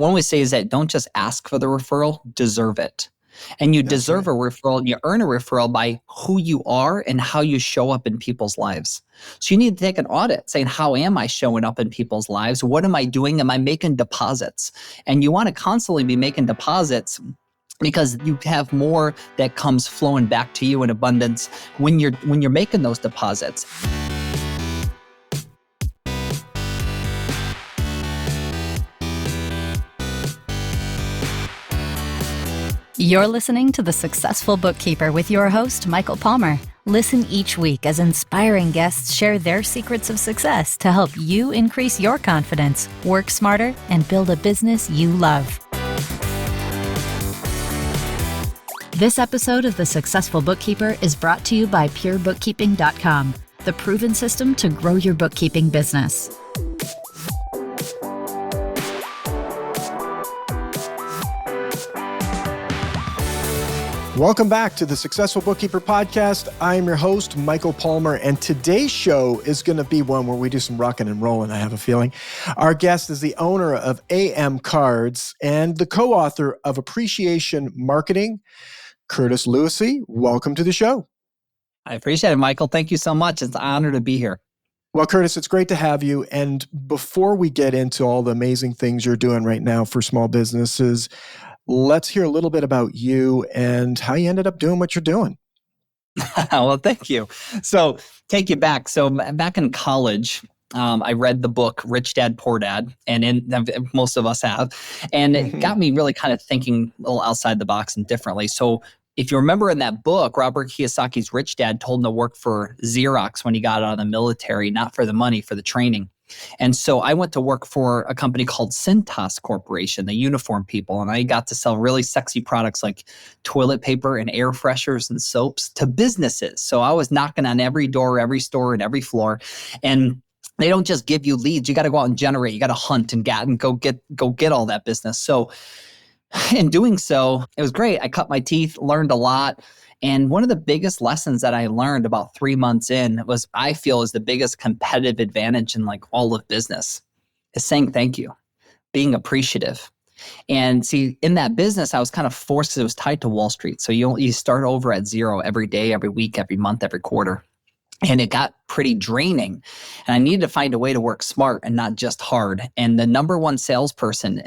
one way to say is that don't just ask for the referral, deserve it. And you deserve a referral and you earn a referral by who you are and how you show up in people's lives. So you need to take an audit saying, how am I showing up in people's lives? What am I doing? Am I making deposits? And you want to constantly be making deposits because you have more that comes flowing back to you in abundance when you're making those deposits. You're listening to The Successful Bookkeeper with your host, Michael Palmer. Listen each week as inspiring guests share their secrets of success to help you increase your confidence, work smarter, and build a business you love. This episode of The Successful Bookkeeper is brought to you by PureBookkeeping.com, the proven system to grow your bookkeeping business. Welcome back to the Successful Bookkeeper Podcast. I'm your host, Michael Palmer, and today's show is going to be one where we do some rocking and rolling, I have a feeling. Our guest is the owner of AM Cards and the co-author of Appreciation Marketing, Curtis Lewsey. Welcome to the show. I appreciate it, Michael. Thank you so much. It's an honor to be here. Well, Curtis, it's great to have you. And before we get into all the amazing things you're doing right now for small businesses, let's hear a little bit about you and how you ended up doing what you're doing. Well, thank you. So take you back. So back in college, I read the book Rich Dad, Poor Dad, and most of us have. And it got me really kind of thinking a little outside the box and differently. So if you remember in that book, Robert Kiyosaki's Rich Dad told him to work for Xerox when he got out of the military, not for the money, for the training. And so I went to work for a company called Cintas Corporation, the uniform people, and I got to sell really sexy products like toilet paper and air fresheners and soaps to businesses. So I was knocking on every door, every store, and every floor. And they don't just give you leads. You got to go out and generate. You got to hunt and go get all that business. So in doing so, it was great. I cut my teeth, learned a lot. And one of the biggest lessons that I learned about 3 months in was, I feel, is the biggest competitive advantage in like all of business is saying thank you, being appreciative. And see, in that business, I was kind of forced, because it was tied to Wall Street. So you start over at zero every day, every week, every month, every quarter. And it got pretty draining. And I needed to find a way to work smart and not just hard. And the number one salesperson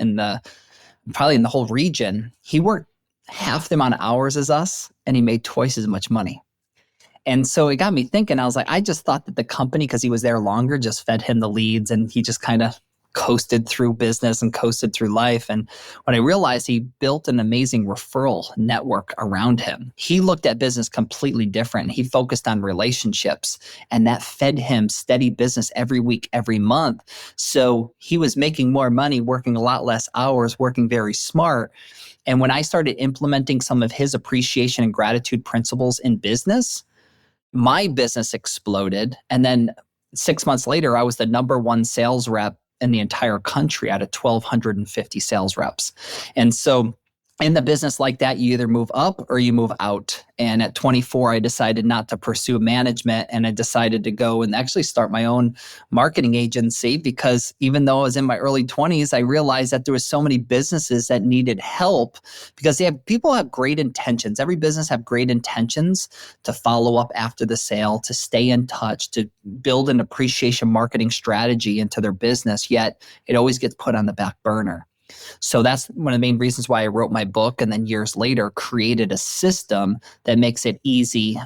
probably in the whole region, he worked half the amount of hours as us, and he made twice as much money. And so it got me thinking. I was like, I just thought that the company, because he was there longer, just fed him the leads, and he just kind of coasted through business and coasted through life. And when I realized he built an amazing referral network around him, he looked at business completely different. He focused on relationships, and that fed him steady business every week, every month. So he was making more money, working a lot less hours, working very smart. And when I started implementing some of his appreciation and gratitude principles in business, my business exploded. And then 6 months later, I was the number one sales rep in the entire country out of 1,250 sales reps. And so in the business like that, you either move up or you move out. And at 24, I decided not to pursue management, and I decided to go and actually start my own marketing agency, because even though I was in my early 20s, I realized that there were so many businesses that needed help, because people have great intentions. Every business have great intentions to follow up after the sale, to stay in touch, to build an appreciation marketing strategy into their business, yet it always gets put on the back burner. So that's one of the main reasons why I wrote my book, and then years later created a system that makes it easy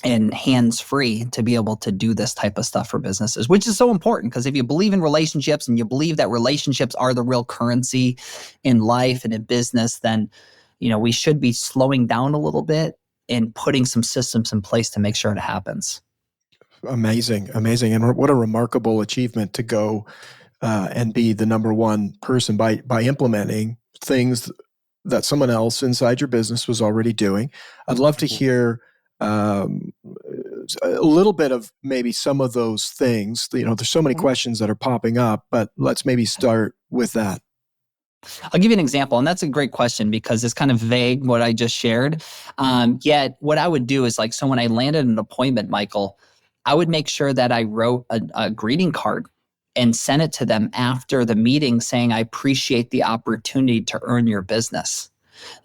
and hands-free to be able to do this type of stuff for businesses, which is so important, because if you believe in relationships and you believe that relationships are the real currency in life and in business, then we should be slowing down a little bit and putting some systems in place to make sure it happens. Amazing. And what a remarkable achievement to go and be the number one person by implementing things that someone else inside your business was already doing. I'd love to hear a little bit of maybe some of those things. There's so many questions that are popping up, but let's maybe start with that. I'll give you an example, and that's a great question because it's kind of vague what I just shared. Yet what I would do is, like, so when I landed an appointment, Michael, I would make sure that I wrote a greeting card. and sent it to them after the meeting saying, I appreciate the opportunity to earn your business.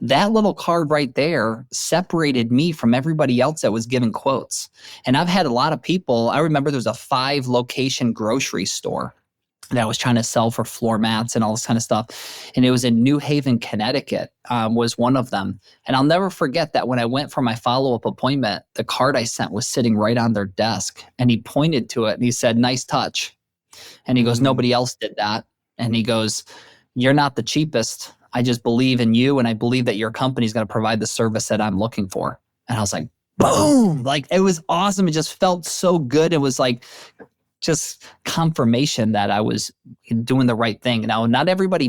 That little card right there separated me from everybody else that was giving quotes. And I've had a lot of people, I remember there was a 5-location grocery store that I was trying to sell for floor mats and all this kind of stuff. And it was in New Haven, Connecticut, was one of them. And I'll never forget that when I went for my follow-up appointment, the card I sent was sitting right on their desk. And he pointed to it and he said, nice touch. And he goes, nobody else did that. And he goes, you're not the cheapest. I just believe in you, and I believe that your company is going to provide the service that I'm looking for. And I was like, boom, like it was awesome. It just felt so good. It was like just confirmation that I was doing the right thing. Now, not everybody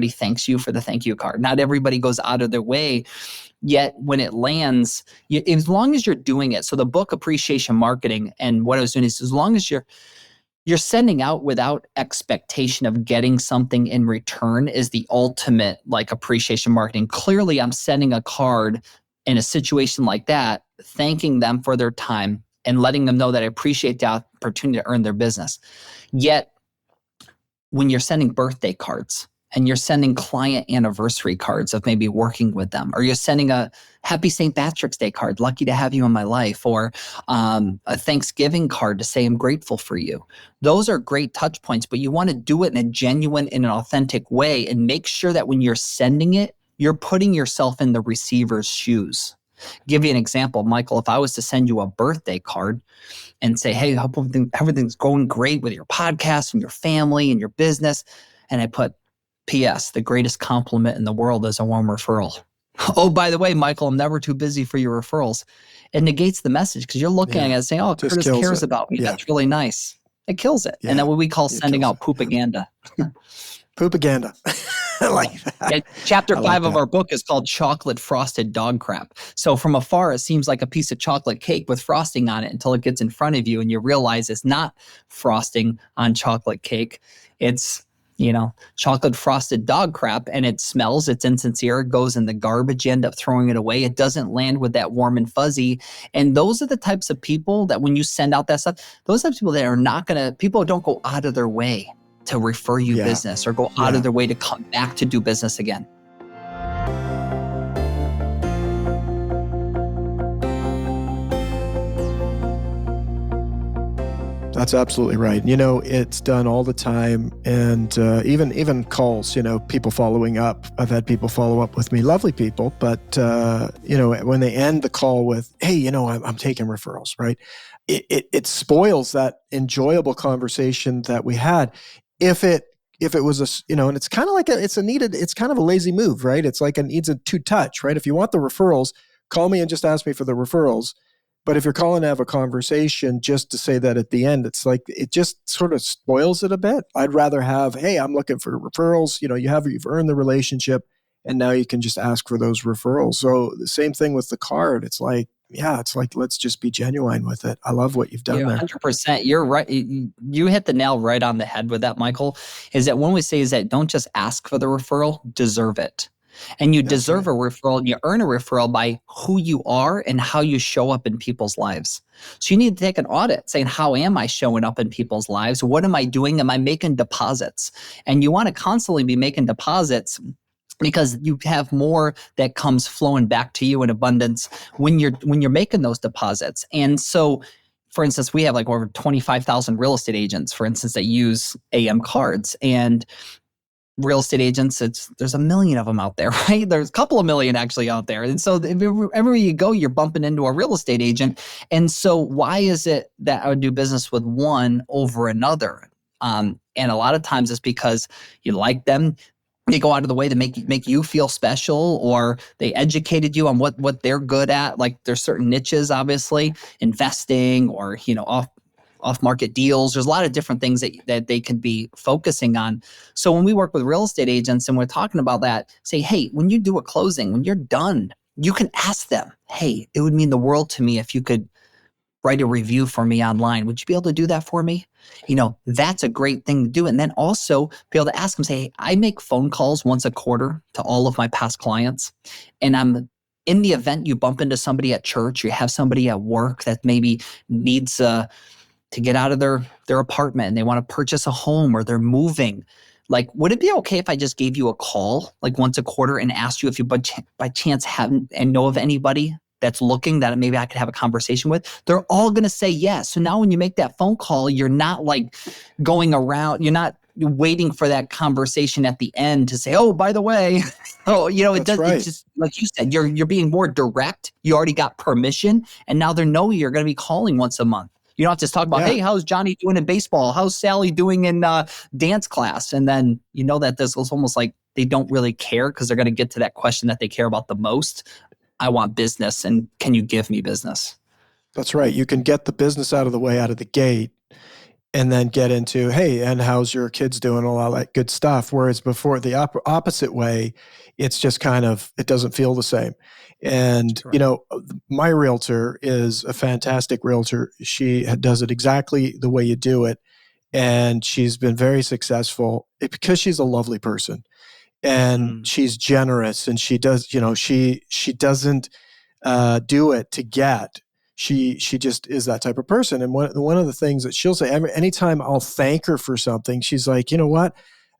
thanks you for the thank you card. Not everybody goes out of their way. Yet when it lands, as long as you're doing it. So the book Appreciation Marketing, and what I was doing is, as long as you're sending out without expectation of getting something in return, is the ultimate like appreciation marketing. Clearly, I'm sending a card in a situation like that, thanking them for their time and letting them know that I appreciate the opportunity to earn their business. Yet, when you're sending birthday cards and you're sending client anniversary cards of maybe working with them, or you're sending a happy St. Patrick's Day card, lucky to have you in my life, or a Thanksgiving card to say I'm grateful for you. Those are great touch points, but you want to do it in a genuine and an authentic way, and make sure that when you're sending it, you're putting yourself in the receiver's shoes. Give you an example, Michael, if I was to send you a birthday card and say, hey, hope everything's going great with your podcast and your family and your business, and I put, P.S., the greatest compliment in the world is a warm referral. Oh, by the way, Michael, I'm never too busy for your referrals. It negates the message because you're looking at it and saying, oh, Curtis cares about me. Yeah. That's really nice. It kills it. Yeah. And then what we call sending out poopaganda. Poopaganda. I like that. Yeah, chapter 5 of our book is called Chocolate Frosted Dog Crap. So from afar, it seems like a piece of chocolate cake with frosting on it until it gets in front of you and you realize it's not frosting on chocolate cake. It's, chocolate frosted dog crap, and it smells, it's insincere, it goes in the garbage, you end up throwing it away. It doesn't land with that warm and fuzzy. And those are the types of people that when you send out that stuff, those types of people that are not going to, people don't go out of their way to refer you business or go out of their way to come back to do business again. That's absolutely right. It's done all the time. And even calls, people following up. I've had people follow up with me, lovely people, but, when they end the call with, hey, I'm taking referrals, right? It spoils that enjoyable conversation that we had. If it was and it's kind of like it's kind of a lazy move, right? It's like it needs a two-touch, right? If you want the referrals, call me and just ask me for the referrals. But if you're calling to have a conversation just to say that at the end, it's like it just sort of spoils it a bit. I'd rather have, hey, I'm looking for referrals. You've earned the relationship, and now you can just ask for those referrals. So the same thing with the card. It's like, let's just be genuine with it. I love what you've done there. 100%. You're right. You hit the nail right on the head with that, Michael, is that when we say is that don't just ask for the referral, deserve it. And you deserve a referral, and you earn a referral by who you are and how you show up in people's lives. So you need to take an audit saying, how am I showing up in people's lives? What am I doing? Am I making deposits? And you want to constantly be making deposits because you have more that comes flowing back to you in abundance when you're making those deposits. And so, for instance, we have like over 25,000 real estate agents, for instance, that use AM cards. And real estate agents, there's a million of them out there, right? There's a couple of million actually out there. And so everywhere you go, you're bumping into a real estate agent. And so why is it that I would do business with one over another? And a lot of times it's because you like them. They go out of the way to make you feel special, or they educated you on what they're good at. Like there's certain niches, obviously, investing or, off-market deals. There's a lot of different things that they can be focusing on. So when we work with real estate agents and we're talking about that, say, hey, when you do a closing, when you're done, you can ask them, hey, it would mean the world to me if you could write a review for me online. Would you be able to do that for me? That's a great thing to do. And then also be able to ask them, say, hey, I make phone calls once a quarter to all of my past clients. And I'm in the event you bump into somebody at church, you have somebody at work that maybe needs to get out of their apartment and they want to purchase a home or they're moving. Like, would it be okay if I just gave you a call like once a quarter and asked you if you by chance haven't and know of anybody that's looking that maybe I could have a conversation with? They're all going to say yes. So now when you make that phone call, you're not like going around, you're not waiting for that conversation at the end to say, oh, by the way, oh, it does. right. It's just like you said, you're being more direct. You already got permission. And now they know you're going to be calling once a month. You don't have to talk about, hey, how's Johnny doing in baseball? How's Sally doing in dance class? And then that this is almost like they don't really care because they're going to get to that question that they care about the most. I want business, and can you give me business? That's right. You can get the business out of the way out of the gate and then get into, hey, and how's your kids doing? All that good stuff. Whereas before, the opposite way, it's just kind of, it doesn't feel the same. And, right. My realtor is a fantastic realtor. She does it exactly the way you do it. And she's been very successful because she's a lovely person and she's generous, and she does, she doesn't do it to get. She just is that type of person. And one of the things that she'll say, anytime I'll thank her for something, she's like, you know what?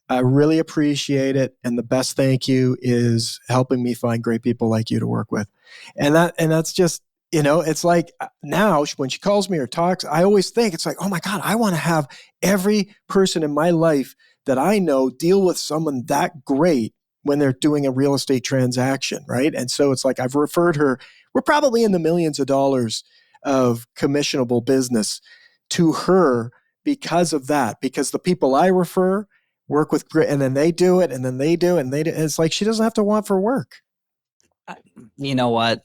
I really appreciate it. And the best thank you is helping me find great people like you to work with. And that's just, it's like now when she calls me or talks, I always think it's like, oh my God, I want to have every person in my life that I know deal with someone that great when they're doing a real estate transaction, right? And so it's like I've referred her. We're probably in the millions of dollars of commissionable business to her because of that, because the people I refer work with grit, and then they do it, and then they do it, and they do. It's like she doesn't have to want for work. You know what?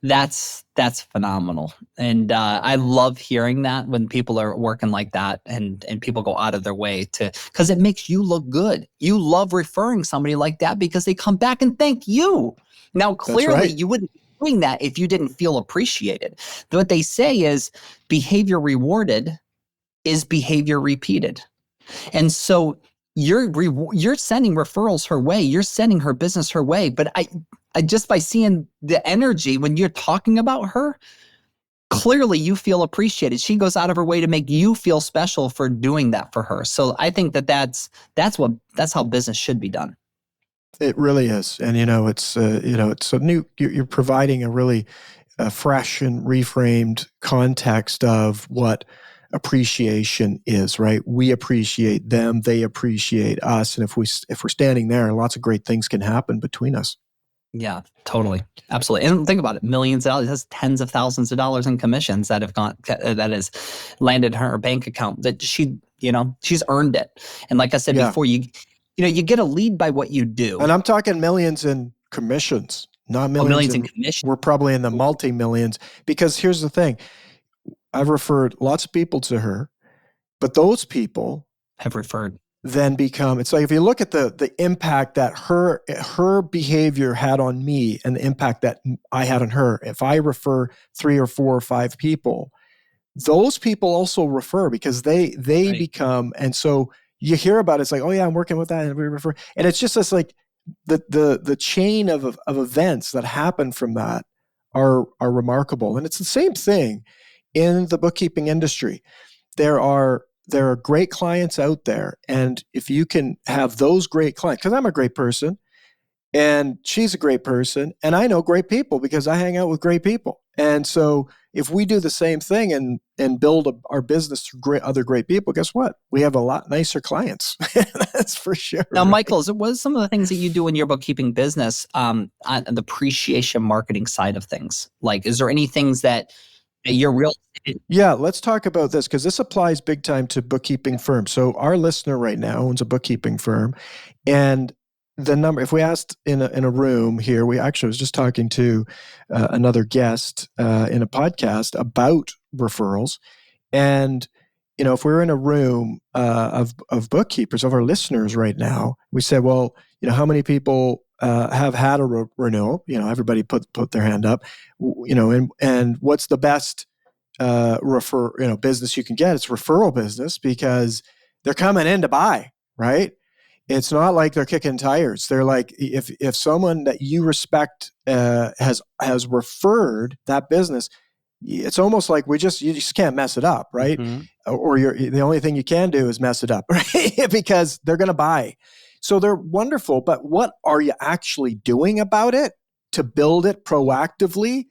That's phenomenal. And I love hearing that when people are working like that and people go out of their way because it makes you look good. You love referring somebody like that because they come back and thank you. Now, clearly you wouldn't be doing that if you didn't feel appreciated. What they say is behavior rewarded is behavior repeated. And so you're sending referrals her way. You're sending her business her way. But I just by seeing the energy when you're talking about her, clearly you feel appreciated. She goes out of her way to make you feel special for doing that for her. So I think that's how business should be done. It really is. And, it's a new, you're providing a really fresh and reframed context of what appreciation is, right? We appreciate them, they appreciate us. And if we're standing there, lots of great things can happen between us. Yeah, totally. Absolutely. And think about it, millions of dollars, that's tens of thousands of dollars in commissions that has landed in her bank account that she's earned it. And like I said before, you get a lead by what you do. And I'm talking millions in commissions, not millions in commissions. We're probably in the multi-millions, because here's the thing. I've referred lots of people to her, but those people have referred then become, it's like if you look at the impact that her behavior had on me and the impact that I had on her, if I refer 3 or 4 or 5 people, those people also refer because they right. become, and so you hear about it, it's like, oh yeah, I'm working with that, and we refer, and it's just this like the chain of events that happen from that are remarkable. And it's the same thing in the bookkeeping industry. There are great clients out there, and if you can have those great clients, because I'm a great person and she's a great person, and I know great people because I hang out with great people. And so if we do the same thing and build our business through other great people, guess what? We have a lot nicer clients. That's for sure. Now, Michael, what are some of the things that you do in your bookkeeping business on the appreciation marketing side of things? Like, is there any things that you're real? Yeah, let's talk about this because this applies big time to bookkeeping firms. So our listener right now owns a bookkeeping firm, and the number, if we asked in a room here, we actually was just talking to another guest in a podcast about referrals. And, if we're in a room of bookkeepers, of our listeners right now, we said, well, how many people have had a renewal? Everybody put their hand up, and what's the best business you can get? It's referral business because they're coming in to buy, right? It's not like they're kicking tires. They're like, if someone that you respect has referred that business, it's almost like you just can't mess it up, right? Or the only thing you can do is mess it up, right? Because they're going to buy. So they're wonderful, but what are you actually doing about it to build it proactively?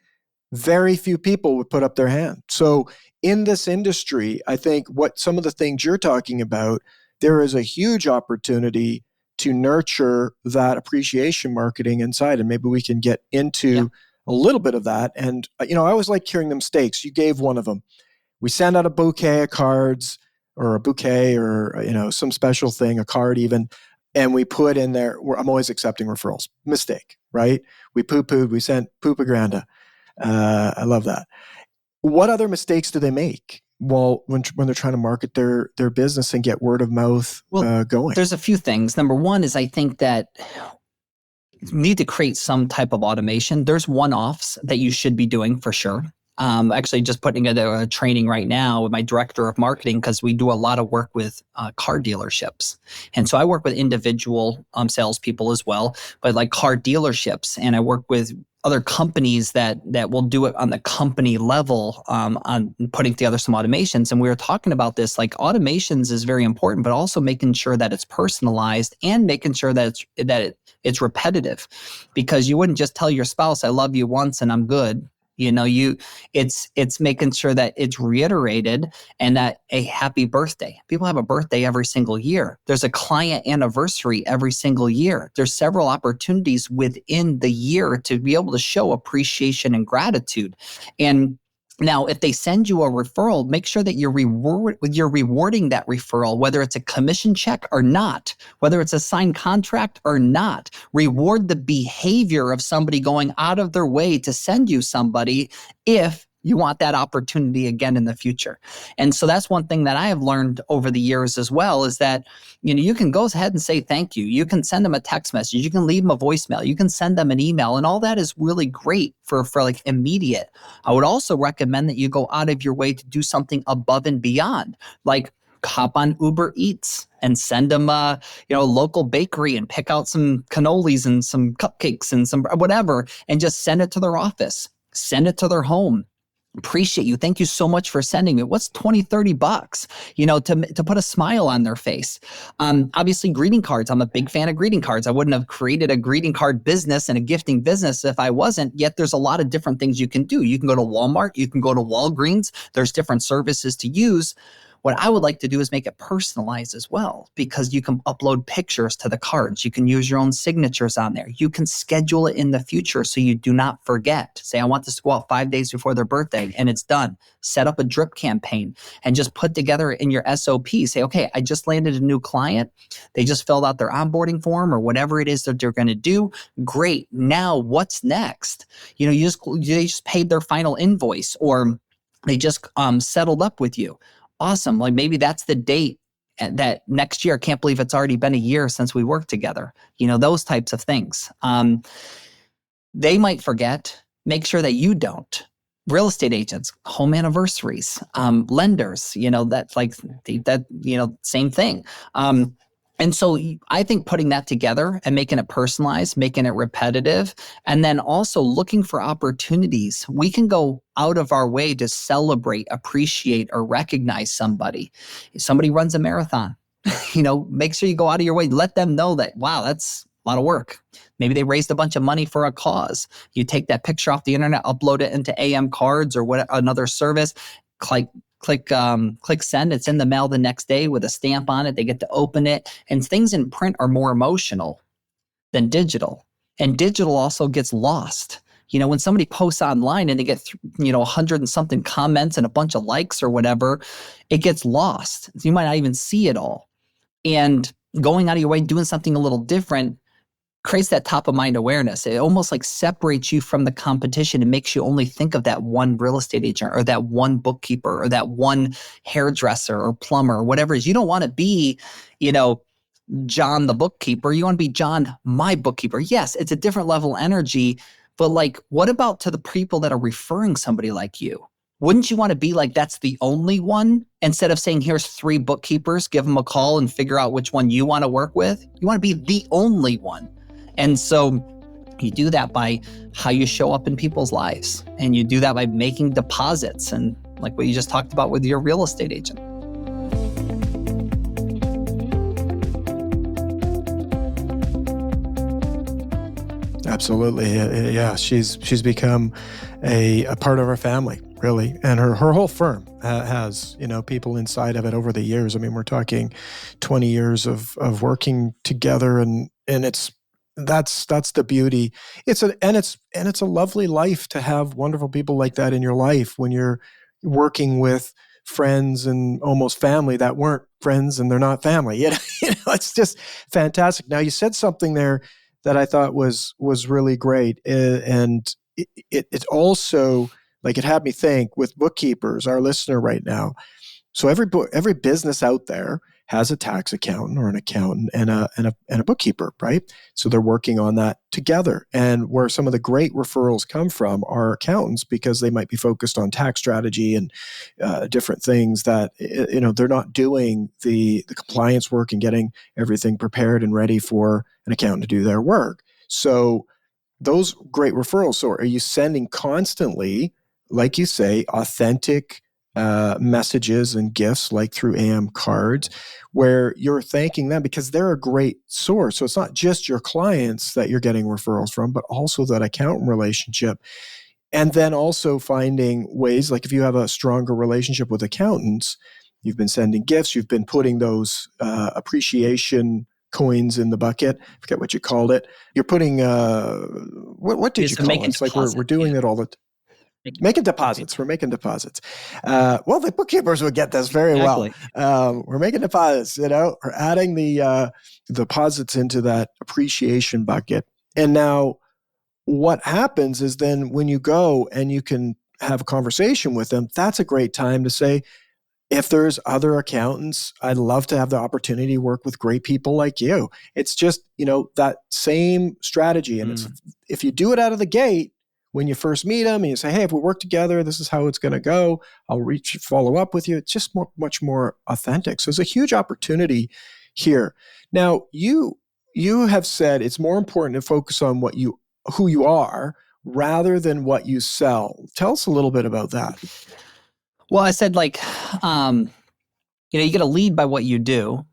Very few people would put up their hand. So in this industry, I think what some of the things you're talking about, there is a huge opportunity to nurture that appreciation marketing inside. And maybe we can get into a little bit of that. And, I always like hearing the mistakes. You gave one of them. We send out a bouquet of cards or a bouquet or, some special thing, a card even, and we put in there, I'm always accepting referrals. Mistake, right? We poo-pooed, we sent poopogranda. I love that. What other mistakes do they make? Well, when they're trying to market their business and get word of mouth going? There's a few things. Number one is I think that you need to create some type of automation. There's one-offs that you should be doing for sure. Actually just putting together a training right now with my director of marketing because we do a lot of work with car dealerships. And so I work with individual salespeople as well, but like car dealerships. And I work with other companies that will do it on the company level on putting together some automations. And we were talking about this, like automations is very important, but also making sure that it's personalized and making sure that it's repetitive, because you wouldn't just tell your spouse, I love you once and I'm good. It's making sure that it's reiterated and that a happy birthday. People have a birthday every single year. There's a client anniversary every single year. There's several opportunities within the year to be able to show appreciation and gratitude. And now, if they send you a referral, make sure that you're rewarding that referral, whether it's a commission check or not, whether it's a signed contract or not. Reward the behavior of somebody going out of their way to send you somebody if you want that opportunity again in the future. And so that's one thing that I have learned over the years as well, is that, you can go ahead and say thank you. You can send them a text message. You can leave them a voicemail. You can send them an email, and all that is really great for like immediate. I would also recommend that you go out of your way to do something above and beyond, like hop on Uber Eats and send them a local bakery and pick out some cannolis and some cupcakes and some whatever, and just send it to their office, send it to their home. Appreciate you. Thank you so much for sending me. What's $20-$30, to put a smile on their face? Obviously, greeting cards. I'm a big fan of greeting cards. I wouldn't have created a greeting card business and a gifting business if I wasn't. Yet there's a lot of different things you can do. You can go to Walmart. You can go to Walgreens. There's different services to use. What I would like to do is make it personalized as well, because you can upload pictures to the cards. You can use your own signatures on there. You can schedule it in the future so you do not forget. Say, I want this to go out 5 days before their birthday, and it's done. Set up a drip campaign and just put together in your SOP. Say, okay, I just landed a new client. They just filled out their onboarding form or whatever it is that they're going to do. Great. Now what's next? They just paid their final invoice, or they just settled up with you. Awesome. Like maybe that's the date that next year. I can't believe it's already been a year since we worked together. Those types of things. They might forget. Make sure that you don't. Real estate agents, home anniversaries, lenders, that's like that, same thing. And so I think putting that together and making it personalized, making it repetitive, and then also looking for opportunities. We can go out of our way to celebrate, appreciate, or recognize somebody. If somebody runs a marathon, make sure you go out of your way. Let them know that, wow, that's a lot of work. Maybe they raised a bunch of money for a cause. You take that picture off the internet, upload it into AM cards or another service, click send. It's in the mail the next day with a stamp on it. They get to open it. And things in print are more emotional than digital. And digital also gets lost. When somebody posts online and they get 100 and something comments and a bunch of likes or whatever, it gets lost. You might not even see it all. And going out of your way, doing something a little different creates that top of mind awareness. It almost like separates you from the competition and makes you only think of that one real estate agent or that one bookkeeper or that one hairdresser or plumber or whatever it is. You don't want to be, John the bookkeeper. You want to be John, my bookkeeper. Yes, it's a different level of energy, but like, what about to the people that are referring somebody like you? Wouldn't you want to be like, that's the only one? Instead of saying, here's 3 bookkeepers, give them a call and figure out which one you want to work with. You want to be the only one. And so, You do that by how you show up in people's lives. And you do that by making deposits, and like what you just talked about with your real estate agent. Absolutely. Yeah. She's become a part of our family, really. And her whole firm has, people inside of it over the years. I mean, we're talking 20 years of working together, and that's the beauty. It's a lovely life to have wonderful people like that in your life when you're working with friends and almost family that weren't friends and they're not family. It's just fantastic. Now, you said something there that I thought was really great. And it also, like, it had me think with bookkeepers, our listener right now. So every business out there has a tax accountant or an accountant and a bookkeeper, right? So they're working on that together. And where some of the great referrals come from are accountants, because they might be focused on tax strategy and different things that, they're not doing the compliance work and getting everything prepared and ready for an accountant to do their work. So those great referrals. So are you sending constantly, like you say, authentic messages and gifts, like through AM cards, where you're thanking them because they're a great source? So it's not just your clients that you're getting referrals from, but also that accountant relationship. And then also finding ways, like if you have a stronger relationship with accountants, you've been sending gifts, you've been putting those appreciation coins in the bucket. I forget what you called it. You're putting, what did you call it? It's like we're doing it all the time. Making deposits. We're making deposits. Well, the bookkeepers would get this very well. We're making deposits, we're adding the deposits into that appreciation bucket. And now what happens is then when you go and you can have a conversation with them, that's a great time to say, if there's other accountants, I'd love to have the opportunity to work with great people like you. It's just, that same strategy. And it's, if you do it out of the gate, when you first meet them and you say, hey, if we work together, this is how it's going to go. I'll follow up with you. It's just much more authentic. So there's a huge opportunity here. Now, you have said it's more important to focus on who you are rather than what you sell. Tell us a little bit about that. Well, I said, you get to lead by what you do,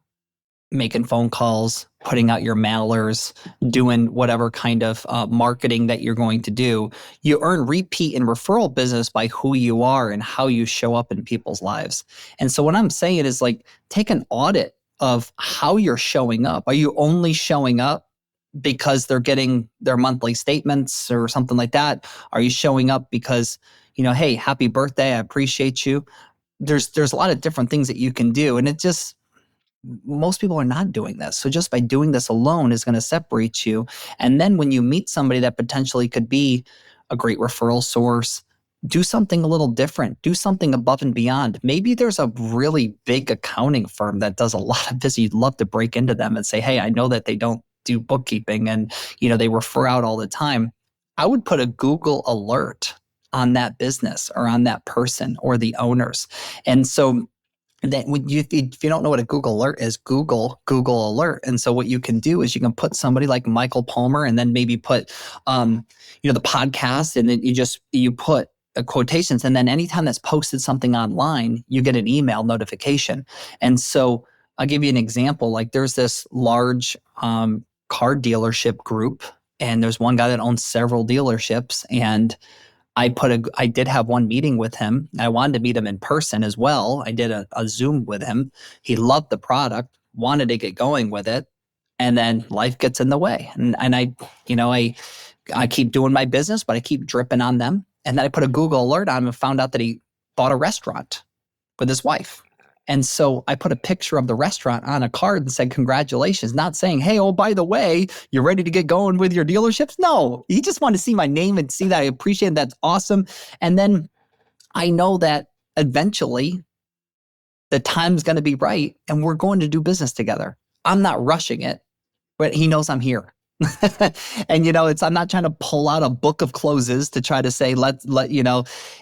making phone calls, putting out your mailers, doing whatever kind of marketing that you're going to do. You earn repeat and referral business by who you are and how you show up in people's lives. And so what I'm saying is, take an audit of how you're showing up. Are you only showing up because they're getting their monthly statements or something like that? Are you showing up because, hey, happy birthday, I appreciate you? There's a lot of different things that you can do. And most people are not doing this. So just by doing this alone is going to separate you. And then when you meet somebody that potentially could be a great referral source, do something a little different. Do something above and beyond. Maybe there's a really big accounting firm that does a lot of this. You'd love to break into them and say, hey, I know that they don't do bookkeeping and, they refer out all the time. I would put a Google alert on that business or on that person or the owners. And so then if you don't know what a Google alert is, Google alert. And so what you can do is you can put somebody like Michael Palmer and then maybe put, the podcast, and then you put quotations. And then anytime that's posted something online, you get an email notification. And so I'll give you an example. Like there's this large car dealership group, and there's one guy that owns several dealerships, and I did have one meeting with him. I wanted to meet him in person as well. I did a Zoom with him. He loved the product, wanted to get going with it, and then life gets in the way. And I keep doing my business, but I keep dripping on them. And then I put a Google alert on him and found out that he bought a restaurant with his wife. And so I put a picture of the restaurant on a card and said, congratulations, not saying, hey, oh, by the way, you're ready to get going with your dealerships. No, he just wanted to see my name and see that I appreciate it. That's awesome. And then I know that eventually the time's going to be right and we're going to do business together. I'm not rushing it, but he knows I'm here. And I'm not trying to pull out a book of closes to try to say,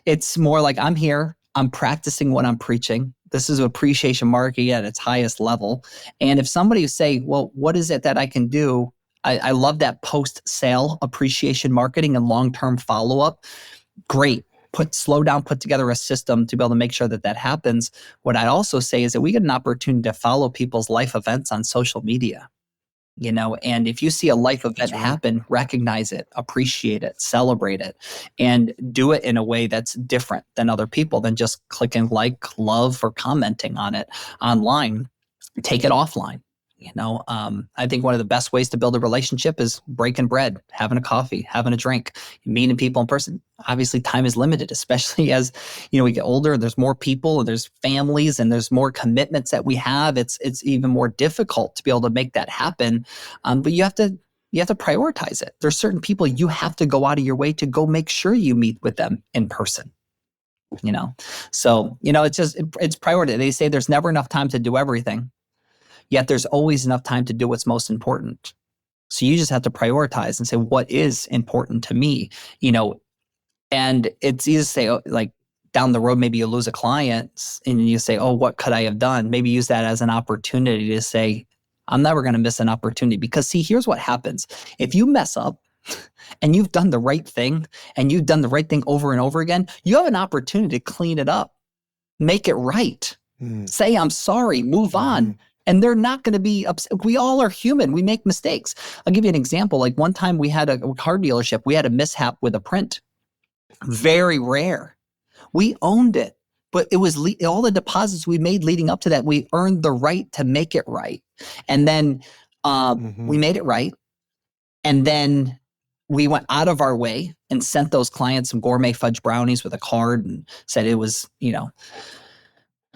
it's more like I'm here. I'm practicing what I'm preaching. This is appreciation marketing at its highest level. And if somebody say, well, what is it that I can do I love that post-sale appreciation marketing and long-term follow-up. Great. Slow down, put together a system to be able to make sure that that happens. What I also say is that we get an opportunity to follow people's life events on social media. And if you see a life event happen, recognize it, appreciate it, celebrate it, and do it in a way that's different than other people than just clicking like, love, or commenting on it online. Take it offline. I think one of the best ways to build a relationship is breaking bread, having a coffee, having a drink, meeting people in person. Obviously, time is limited, especially as we get older and there's more people and there's families and there's more commitments that we have. It's even more difficult to be able to make that happen. But you have to prioritize it. There's certain people you have to go out of your way to go make sure you meet with them in person. So it's priority. They say there's never enough time to do everything. Yet there's always enough time to do what's most important. So you just have to prioritize and say, what is important to me? And it's easy to say, like, down the road, maybe you lose a client and you say, oh, what could I have done? Maybe use that as an opportunity to say, I'm never going to miss an opportunity. Because see, here's what happens. If you mess up and you've done the right thing and you've done the right thing over and over again, you have an opportunity to clean it up, make it right. Say, I'm sorry, move on. And they're not going to be upset. We all are human. We make mistakes. I'll give you an example. Like one time we had a car dealership. We had a mishap with a print. Very rare. We owned it. But it was all the deposits we made leading up to that. We earned the right to make it right. And then we made it right. And then we went out of our way and sent those clients some gourmet fudge brownies with a card and said it was,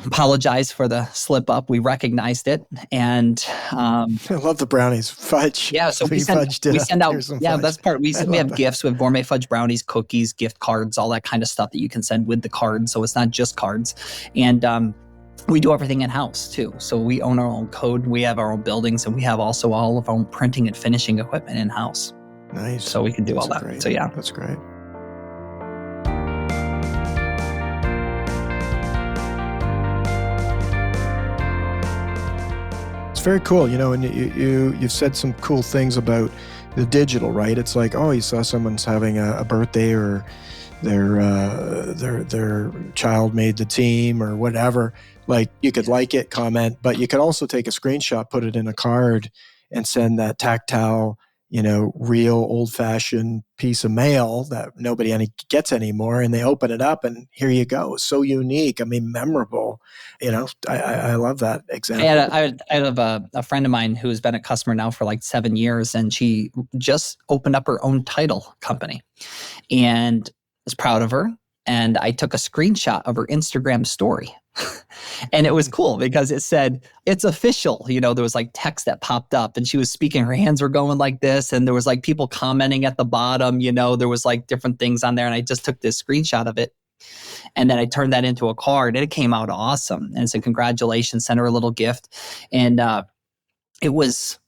apologize for the slip up. We recognized it. And I love the brownies. Fudge. Yeah. So we send out, that's part. We have gifts. We have gourmet fudge brownies, cookies, gift cards, all that kind of stuff that you can send with the card. So it's not just cards. And we do everything in-house too. So we own our own code. We have our own buildings, and we have also all of our own printing and finishing equipment in-house. Nice. So we can do all that. Great. So yeah. That's great. It's very cool, and you've said some cool things about the digital, right? It's like, oh, you saw someone's having a birthday, or their child made the team or whatever. Like, you could like it, comment, but you could also take a screenshot, put it in a card, and send that tactile, real old-fashioned piece of mail that nobody gets anymore, and they open it up, and here you go. So unique. I mean, memorable. I love that example. I have a friend of mine who's been a customer now for like 7 years, and she just opened up her own title company, and was proud of her. And I took a screenshot of her Instagram story. And it was cool because it said, it's official. There was like text that popped up, and she was speaking, her hands were going like this. And there was like people commenting at the bottom, there was like different things on there. And I just took this screenshot of it. And then I turned that into a card, and it came out awesome. And said, congratulations, sent her a little gift. And it was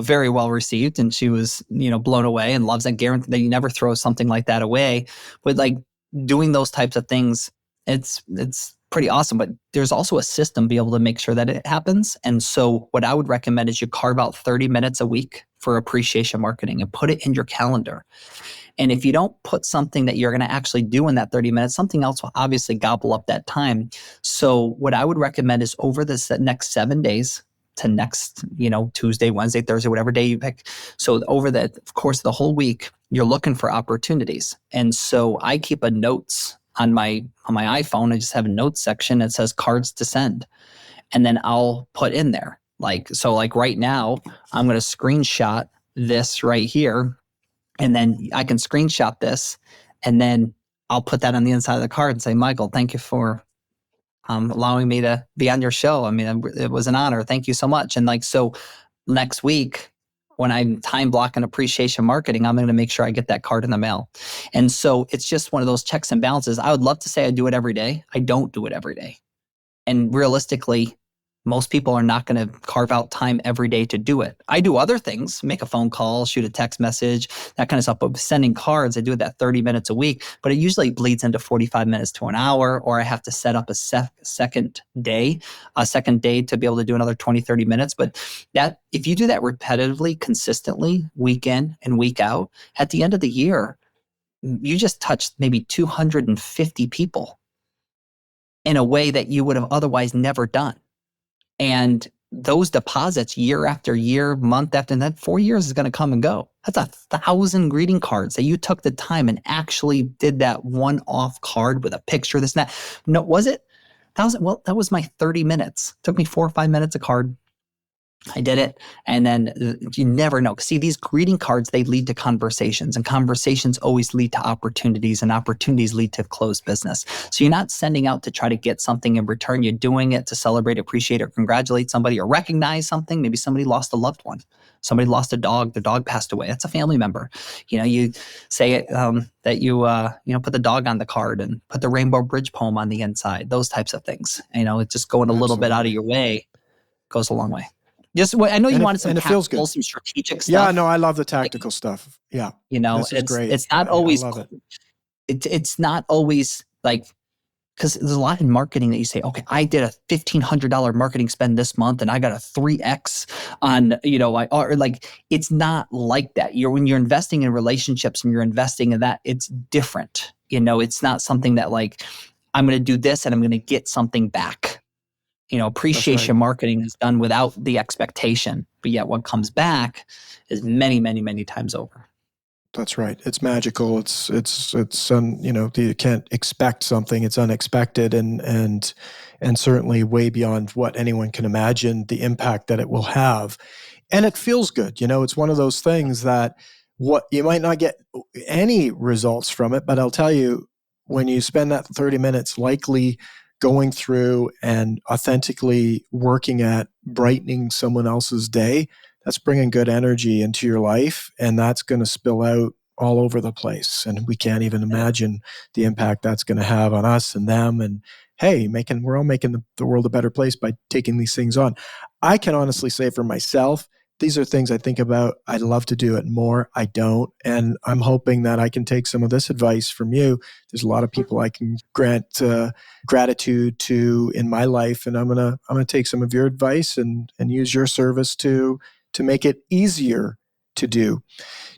very well received. And she was, blown away and loves that. Guarantee that you never throw something like that away. But like doing those types of things, it's pretty awesome. But there's also a system to be able to make sure that it happens. And so what I would recommend is you carve out 30 minutes a week for appreciation marketing and put it in your calendar. And if you don't put something that you're going to actually do in that 30 minutes, something else will obviously gobble up that time. So what I would recommend is over this next 7 days to next, Tuesday, Wednesday, Thursday, whatever day you pick. So over the course of the whole week, you're looking for opportunities. And so I keep a notes on my iPhone. I just have a notes section that says cards to send. And then I'll put in there. Like right now, I'm going to screenshot this right here. And then I can screenshot this, and then I'll put that on the inside of the card and say, Michael, thank you for allowing me to be on your show. I mean, it was an honor. Thank you so much. And so next week, when I'm time blocking appreciation marketing, I'm going to make sure I get that card in the mail. And so it's just one of those checks and balances. I would love to say I do it every day. I don't do it every day. And realistically, Most people are not going to carve out time every day to do it. I do other things, make a phone call, shoot a text message, that kind of stuff. But sending cards, I do that 30 minutes a week, but it usually bleeds into 45 minutes to an hour, or I have to set up a second day to be able to do another 20, 30 minutes. But that, if you do that repetitively, consistently, week in and week out, at the end of the year, you just touched maybe 250 people in a way that you would have otherwise never done. And those deposits year after year, month after that, 4 years is going to come and go. That's 1,000 greeting cards that you took the time and actually did that one-off card with a picture, this and that. No, was it 1,000? Well, that was my 30 minutes. It took me 4 or 5 minutes a card. I did it. And then you never know. See, these greeting cards, they lead to conversations, and conversations always lead to opportunities, and opportunities lead to closed business. So you're not sending out to try to get something in return. You're doing it to celebrate, appreciate, or congratulate somebody, or recognize something. Maybe somebody lost a loved one. Somebody lost a dog. Their dog passed away. That's a family member. You say it, that you put the dog on the card and put the Rainbow Bridge poem on the inside, those types of things. It's just going a little bit out of your way goes a long way. I know you wanted some tactical, some strategic stuff. Yeah, no, I love the tactical stuff. Yeah, this is great. It's not always. I love it. It's not always like, because there's a lot in marketing that you say, okay, I did a $1,500 marketing spend this month, and I got a 3x on, it's not like that. When you're investing in relationships and you're investing in that, it's different. It's not something that like, I'm going to do this and I'm going to get something back. Appreciation marketing is done without the expectation, but yet what comes back is many, many, many times over. That's right. It's magical. It's you can't expect something. It's unexpected and certainly way beyond what anyone can imagine the impact that it will have. And it feels good. It's one of those things that what you might not get any results from it, but I'll tell you, when you spend that 30 minutes likely going through and authentically working at brightening someone else's day, that's bringing good energy into your life, and that's going to spill out all over the place. And we can't even imagine the impact that's going to have on us and them. And hey, we're all making the world a better place by taking these things on. I can honestly say for myself, these are things I think about. I'd love to do it more. I don't. And I'm hoping that I can take some of this advice from you. There's a lot of people I can grant gratitude to in my life. And I'm gonna take some of your advice and use your service to make it easier to do.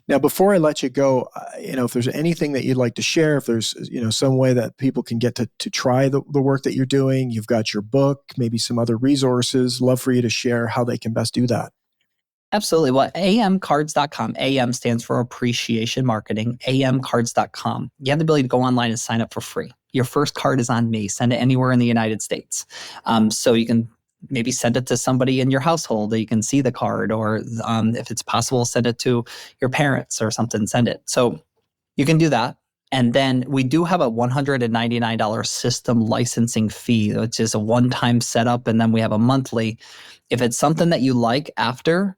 Now, before I let you go, if there's anything that you'd like to share, if there's some way that people can get to try the work that you're doing, you've got your book, maybe some other resources, love for you to share how they can best do that. Absolutely. Well, amcards.com. AM stands for appreciation marketing. amcards.com. You have the ability to go online and sign up for free. Your first card is on me. Send it anywhere in the United States. So you can maybe send it to somebody in your household that you can see the card, or if it's possible, send it to your parents or something, send it. So you can do that. And then we do have a $199 system licensing fee, which is a one-time setup. And then we have a monthly. If it's something that you like after,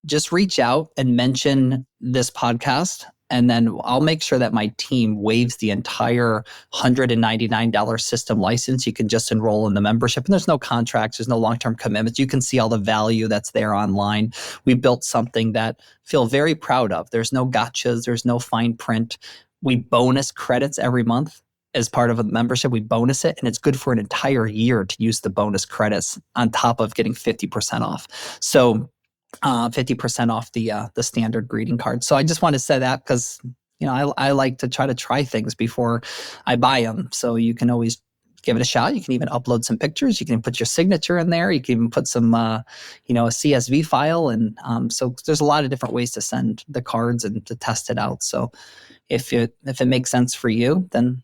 just reach out and mention this podcast, and then I'll make sure that my team waives the entire $199 system license. You can just enroll in the membership, and there's no contracts, there's no long-term commitments. You can see all the value that's there online. We built something that I feel very proud of. There's no gotchas, there's no fine print. We bonus credits every month as part of a membership. We bonus it, and it's good for an entire year to use the bonus credits on top of getting 50% off. So 50% off the standard greeting card. So I just want to say that because I like to try things before I buy them. So you can always give it a shot. You can even upload some pictures. You can put your signature in there. You can even put some a CSV file, and so there's a lot of different ways to send the cards and to test it out. So if it makes sense for you, then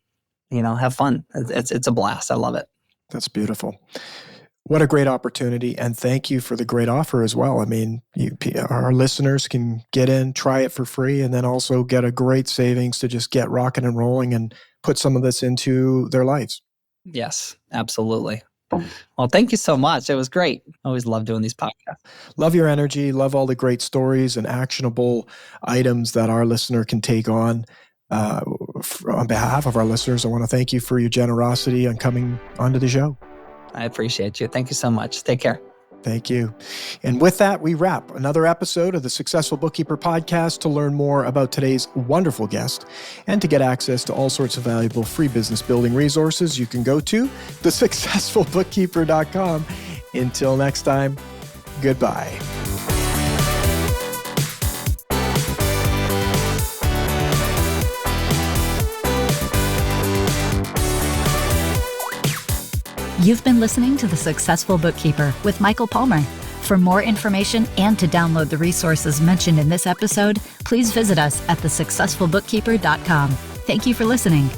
have fun. It's a blast. I love it. That's beautiful. What a great opportunity, and thank you for the great offer as well. I mean, our listeners can get in, try it for free, and then also get a great savings to just get rocking and rolling and put some of this into their lives. Yes, absolutely. Well, thank you so much. It was great. I always love doing these podcasts. Love your energy. Love all the great stories and actionable items that our listener can take on. On behalf of our listeners, I want to thank you for your generosity on coming onto the show. I appreciate you. Thank you so much. Take care. Thank you. And with that, we wrap another episode of the Successful Bookkeeper podcast. To learn more about today's wonderful guest and to get access to all sorts of valuable free business building resources, you can go to thesuccessfulbookkeeper.com. Until next time, goodbye. You've been listening to The Successful Bookkeeper with Michael Palmer. For more information and to download the resources mentioned in this episode, please visit us at thesuccessfulbookkeeper.com. Thank you for listening.